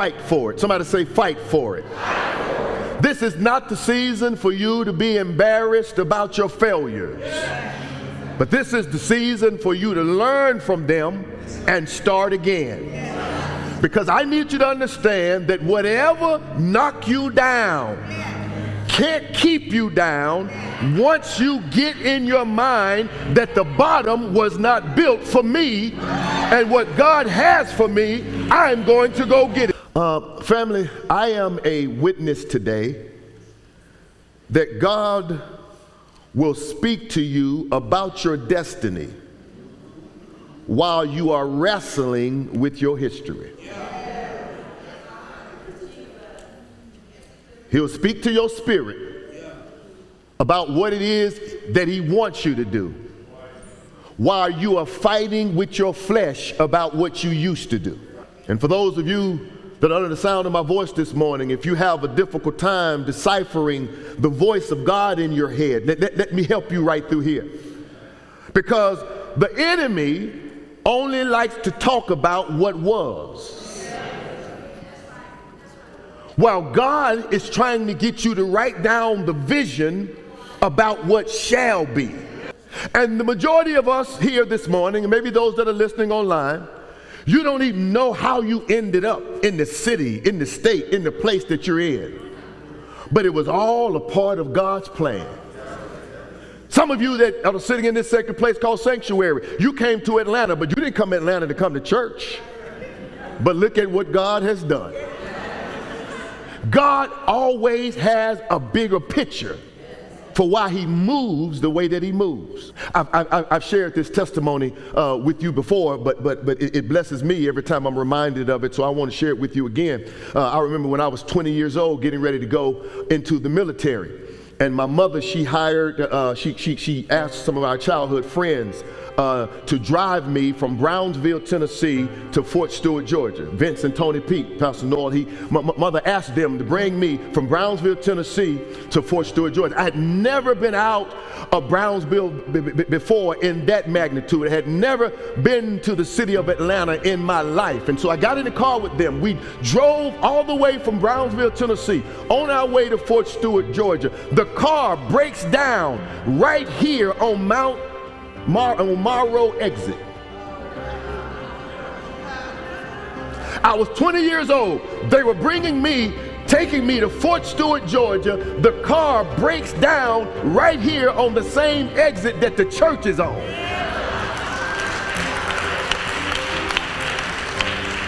fight for it. Somebody say, fight for it. This is not the season for you to be embarrassed about your failures. But this is the season for you to learn from them and start again. Because I need you to understand that whatever knock you down can't keep you down once you get in your mind that the bottom was not built for me, and what God has for me, I'm going to go get it. Family, I am a witness today that God will speak to you about your destiny while you are wrestling with your history. He'll speak to your spirit about what it is that he wants you to do while you are fighting with your flesh about what you used to do. And for those of you that are under the sound of my voice this morning, if you have a difficult time deciphering the voice of God in your head, let me help you right through here. Because the enemy only likes to talk about what was, while God is trying to get you to write down the vision about what shall be. And the majority of us here this morning, and maybe those that are listening online, you don't even know how you ended up in the city, in the state, in the place that you're in. But it was all a part of God's plan. Some of you that are sitting in this second place called Sanctuary, you came to Atlanta, but you didn't come to Atlanta to come to church. But look at what God has done. God always has a bigger picture for why he moves the way that he moves. I've shared this testimony with you before, but it blesses me every time I'm reminded of it, so I want to share it with you again. I remember when I was 20 years old getting ready to go into the military, and my mother, she asked some of our childhood friends to drive me from Brownsville, Tennessee to Fort Stewart, Georgia. Vince and Tony Peake, Pastor Noel, my mother asked them to bring me from Brownsville, Tennessee to Fort Stewart, Georgia. I had never been out of Brownsville before in that magnitude. I had never been to the city of Atlanta in my life. And so I got in the car with them. We drove all the way from Brownsville, Tennessee, on our way to Fort Stewart, Georgia. The car breaks down right here on Monroe exit. I was 20 years old. They were taking me to Fort Stewart, Georgia. The car breaks down right here on the same exit that the church is on.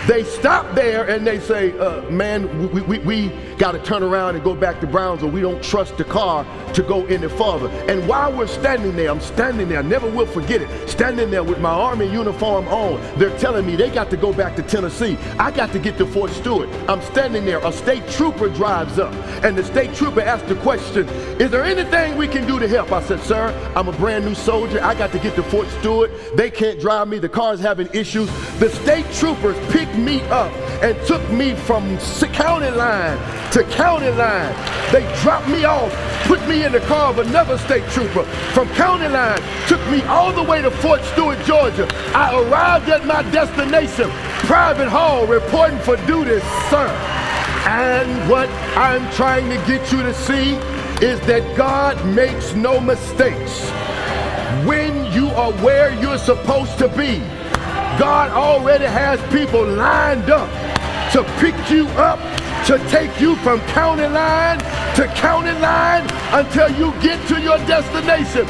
They stop there and they say, man, we got to turn around and go back to Brownsville. We don't trust the car to go any further. And while we're standing there, I'm standing there, I never will forget it, standing there with my Army uniform on. They're telling me they got to go back to Tennessee. I got to get to Fort Stewart. I'm standing there. A state trooper drives up, and the state trooper asked the question, is there anything we can do to help? I said, sir, I'm a brand new soldier. I got to get to Fort Stewart. They can't drive me. The car's having issues. The state troopers picked me up and took me from county line to county line. They dropped me off, put me in the car of another state trooper from county line, took me all the way to Fort Stewart, Georgia. I arrived at my destination, Private Hall, reporting for duty, sir. And what I'm trying to get you to see is that God makes no mistakes. When you are where you're supposed to be, God already has people lined up to pick you up, to take you from county line to county line until you get to your destination.